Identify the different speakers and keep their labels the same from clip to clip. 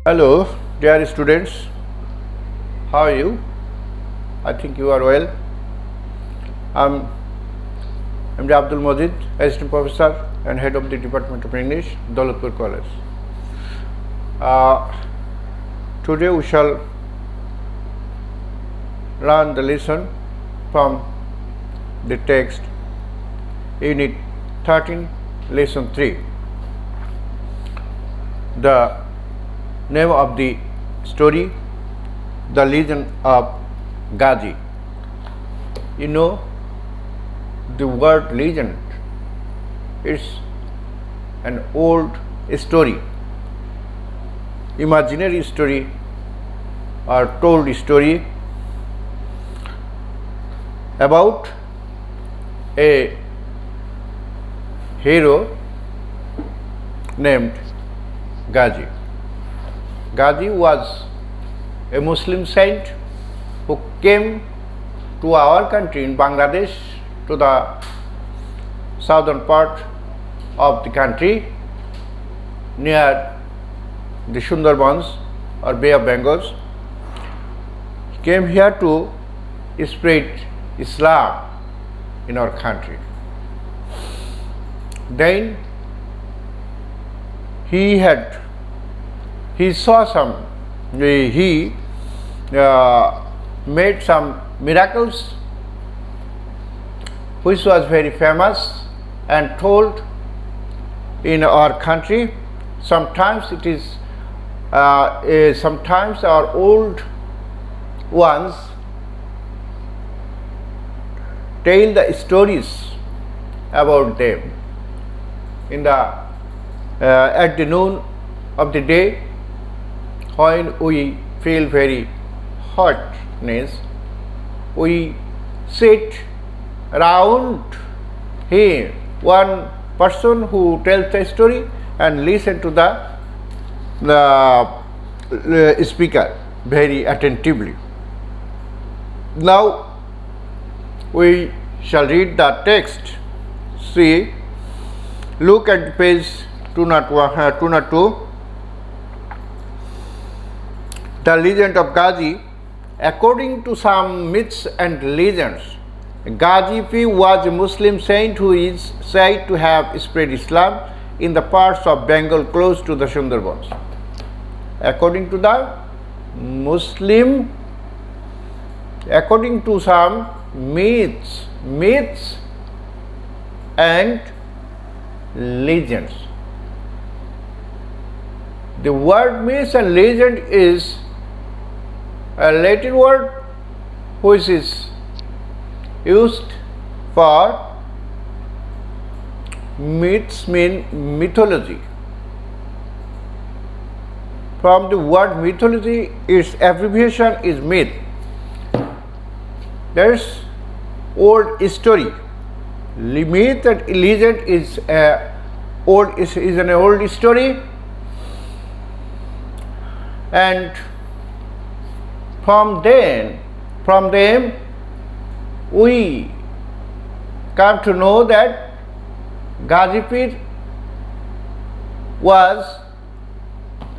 Speaker 1: Hello, dear students. How are you? I think you are well. I'm Abdul Mazid, assistant professor and head of the Department of English, Daulatpur College. Today we shall learn the lesson from the text, Unit 13, Lesson 3. The name of the story, The Legend of Ghazi. You know, the word legend is an old story, imaginary story or told story about a hero named Ghazi. Ghazi was a Muslim saint who came to our country in Bangladesh, to the southern part of the country near the Sundarbans or Bay of Bengal. He came here to spread Islam in our country. Then he made some miracles which was very famous and told in our country. Sometimes it is sometimes our old ones tell the stories about them in the at the noon of the day, when we feel very hotness, we sit around him, one person who tells the story, and listen to the speaker very attentively. Now we shall read the text. See, look at page 202. The legend of Ghazi. According to some myths and legends, Ghazi was a Muslim saint who is said to have spread Islam in the parts of Bengal close to the Sundarbans. According to some myths and legends. The word myths and legend is a Latin word which is used for myths, mean mythology. From the word mythology, its abbreviation is myth. There is old story. Myth and legend is an old story, and from them we come to know that Ghazi was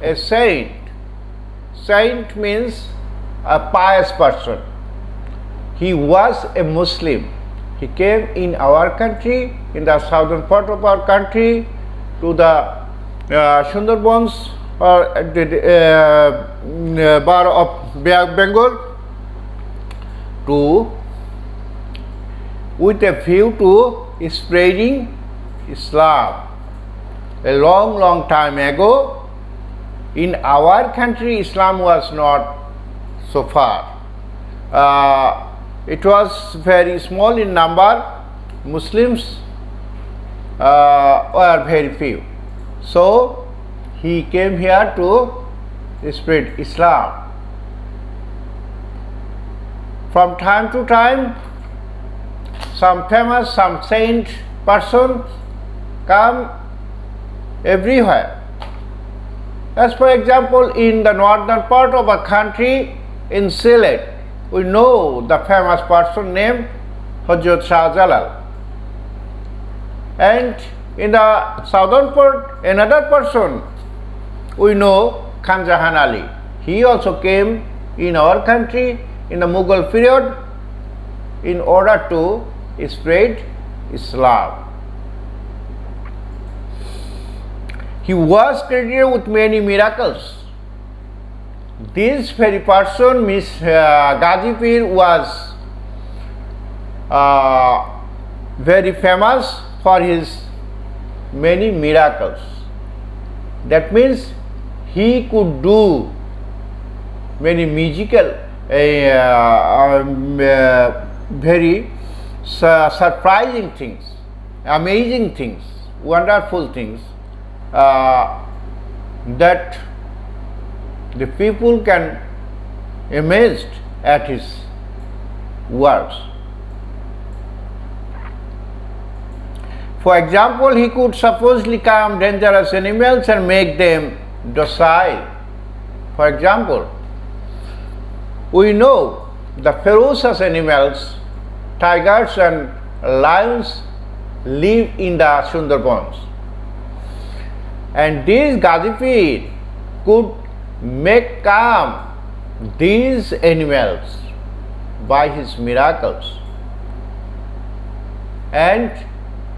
Speaker 1: a saint. Saint means a pious person. He was a Muslim. He came in our country, in the southern part of our country, to the Sundarbans or the bar of Bay of Bengal, with a view to spreading Islam. A long time ago, in our country, Islam was not so far. It was very small in number. Muslims were very few. So he came here to spread Islam. From time to time, some famous, some saint persons come everywhere. As for example, in the northern part of our country, in Sylhet, we know the famous person named Hazrat Shah Jalal. And in the southern part, another person we know Khan Jahan Ali. He also came in our country in the Mughal period in order to spread Islam. He was credited with many miracles. This very person, Miss Ghazipir, was very famous for his many miracles. That means he could do many magical, very surprising things, amazing things, wonderful things that the people can amazed at his works. For example, he could supposedly calm dangerous animals and make them docile. For example, we know the ferocious animals, tigers and lions, live in the Sundarbans. And this Ghazipir could make calm these animals by his miracles and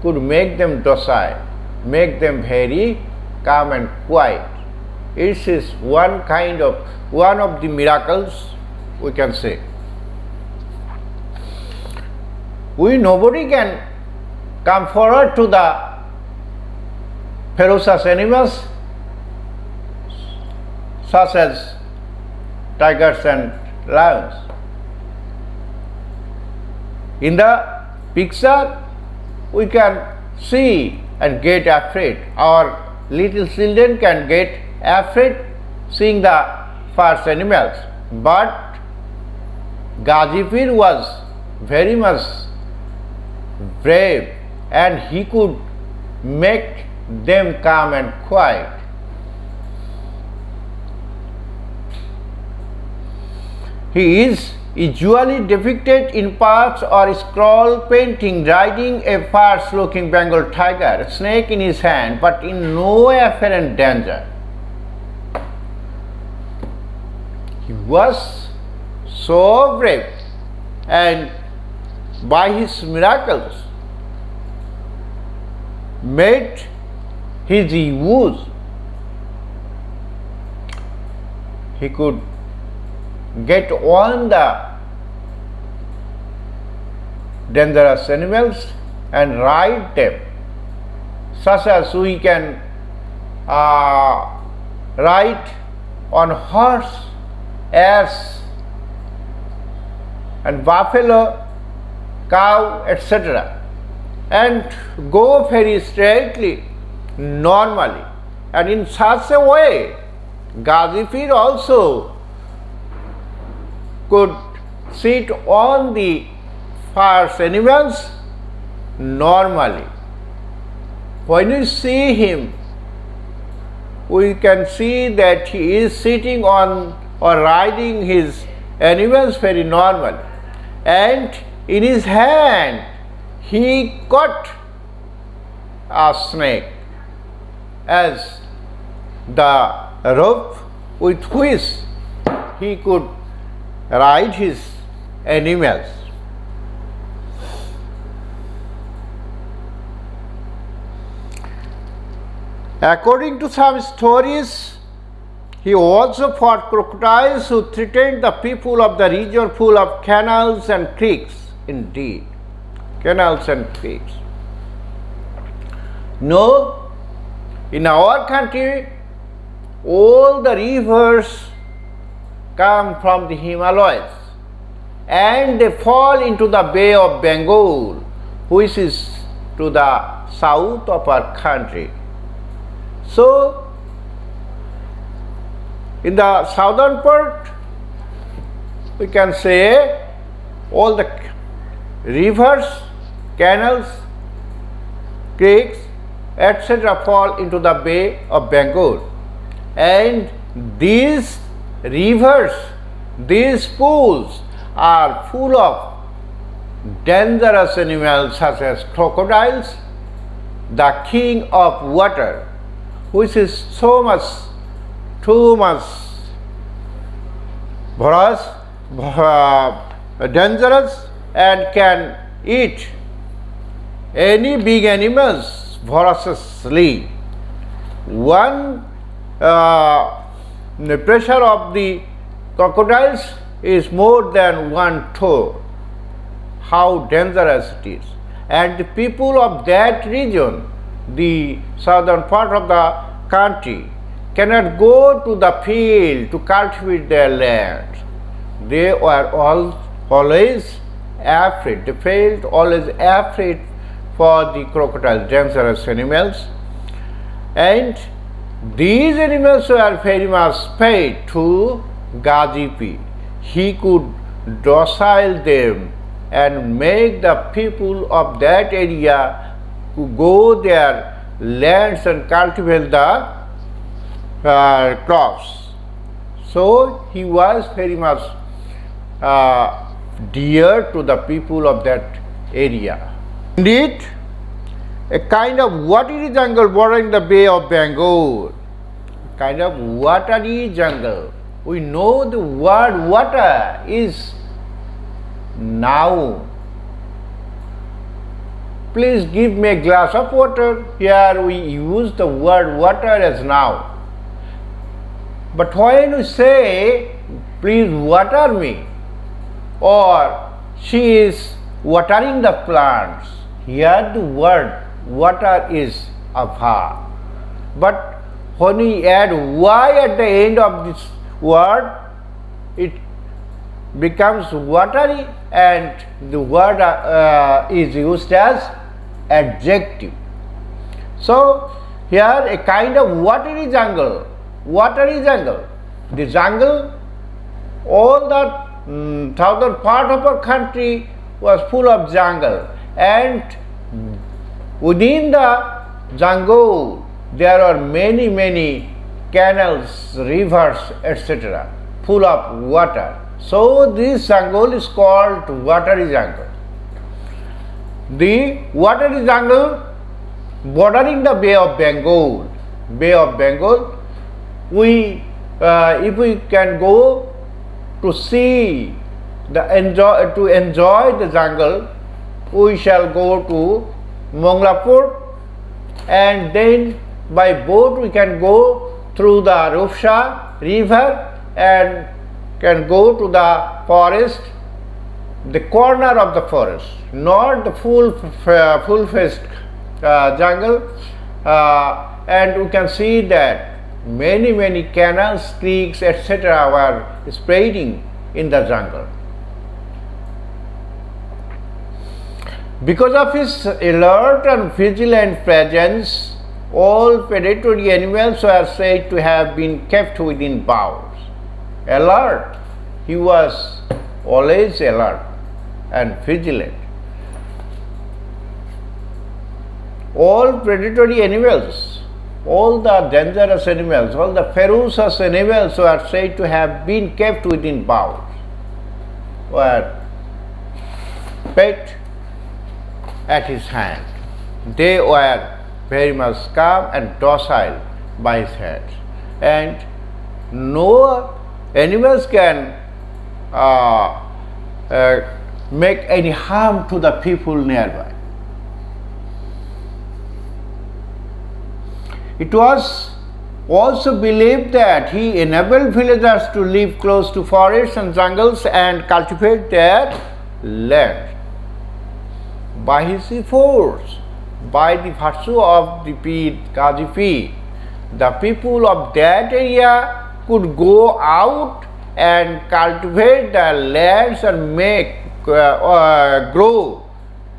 Speaker 1: could make them docile, make them very calm and quiet. It is one of the miracles we can say. Nobody can come forward to the ferocious animals such as tigers and lions. In the picture, we can see and get afraid. Our little children can get afraid seeing the fierce animals. But Ghazipir was very much brave and he could make them calm and quiet. He is usually depicted in parks or scroll painting riding a fierce-looking Bengal tiger, a snake in his hand, but in no apparent danger. He was so brave, and by his miracles made his use. He could get on the dangerous animals and ride them, such as we can ride on horse, ass and buffalo, cow, etc., and go very straightly, normally. And in such a way, Ghazipir also could sit on the fierce animals normally. When we see him, we can see that he is sitting on or riding his animals very normally, and in his hand he caught a snake as the rope with which he could ride his animals. According to some stories, he also fought crocodiles who threatened the people of the region full of canals and creeks. Indeed, canals and creeks. No, in our country, all the rivers come from the Himalayas and they fall into the Bay of Bengal, which is to the south of our country. So, in the southern part, we can say all the rivers, canals, creeks, etc. fall into the Bay of Bengal. And these rivers, these pools are full of dangerous animals such as crocodiles, the king of water, which is so much too much dangerous and can eat any big animals voraciously. One the pressure of the crocodiles is more than 1 ton. How dangerous it is. And the people of that region, the southern part of the country, cannot go to the field to cultivate their land. They were always afraid. They felt always afraid for the crocodiles, dangerous animals. And these animals were very much paid to Gazipi. He could docile them and make the people of that area to go their lands and cultivate the crops. So he was very much dear to the people of that area. Indeed, a kind of watery jungle bordering the Bay of Bengal. Kind of watery jungle. We know the word water is noun. Please give me a glass of water. Here we use the word water as noun. But when we say, please water me, or she is watering the plants, here the word water is a verb. But when we add y at the end of this word, it becomes watery and the word is used as adjective. So here a kind of watery jungle. The jungle, all the southern part of our country was full of jungle, and within the jungle there are many canals, rivers, etc., full of water. So this jungle is called watery jungle. The watery jungle bordering the Bay of Bengal. If we can go to see to enjoy the jungle, we shall go to Daulatpur, and then by boat we can go through the Rufsa river and can go to the forest, the corner of the forest, not the full-faced jungle, and we can see that many canals, creeks, etc. were spreading in the jungle. Because of his alert and vigilant presence, all predatory animals were said to have been kept within bounds. Alert, he was always alert and vigilant. All predatory animals, all the dangerous animals, all the ferocious animals were said to have been kept within bounds, were pet at his hand. They were very much calm and docile by his hand, and no animals can make any harm to the people nearby. It was also believed that he enabled villagers to live close to forests and jungles and cultivate their land. By his efforts, by the virtue of the Gazipi, the people of that area could go out and cultivate their lands and make grow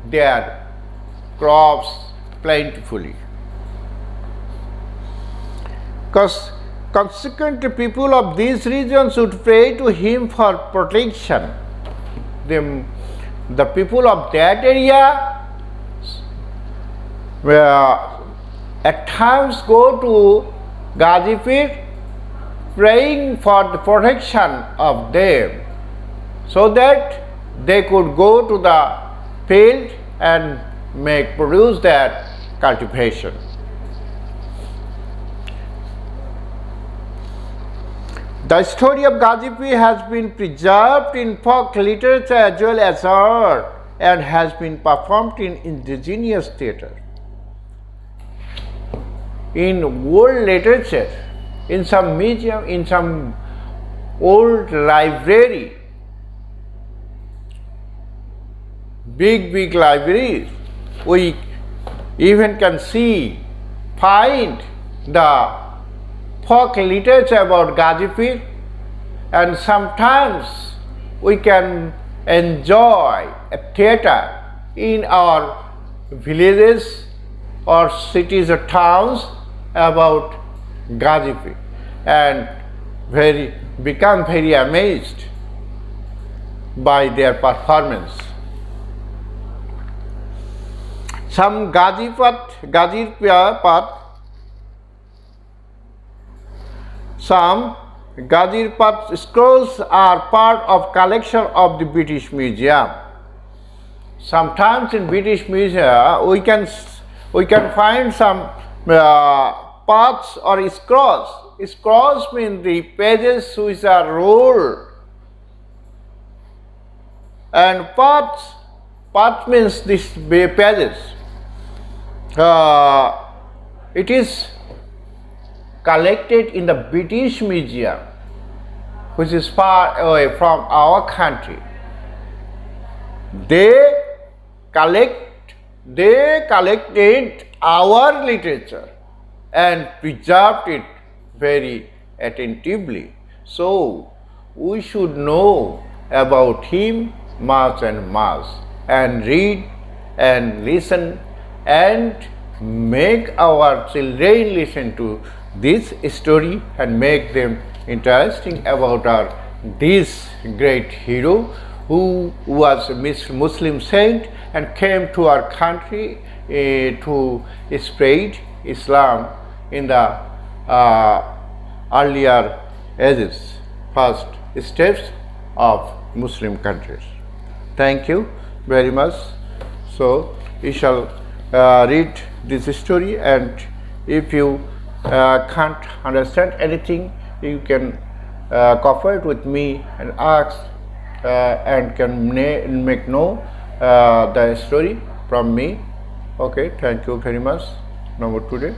Speaker 1: their crops plentifully. Because consequently, people of these regions would pray to him for protection. The people of that area at times go to Gazipur praying for the protection of them, so that they could go to the field and produce their cultivation. The story of Gazipur has been preserved in folk literature as well as art and has been performed in indigenous theatre. In world literature, in some museum, in some old library, big libraries, we even can find the folk literature about Gazipur, and sometimes we can enjoy a theatre in our villages or cities or towns about Gazipur and become very amazed by their performance. Some Gazipur scrolls are part of collection of the British Museum. Sometimes in British Museum we can find some parts or scrolls. Scrolls mean the pages which are rolled, and parts means these pages. It is collected in the British Museum, which is far away from our country. They collected our literature and preserved it very attentively. So we should know about him much and much, and read and listen and make our children listen to this story and make them interesting about this great hero who was a Muslim saint and came to our country to spread Islam in the earlier ages, first steps of Muslim countries. Thank you very much. So you shall read this story, and if you can't understand anything, you can cooperate with me and ask and can make know the story from me. Okay, thank you very much. Number today.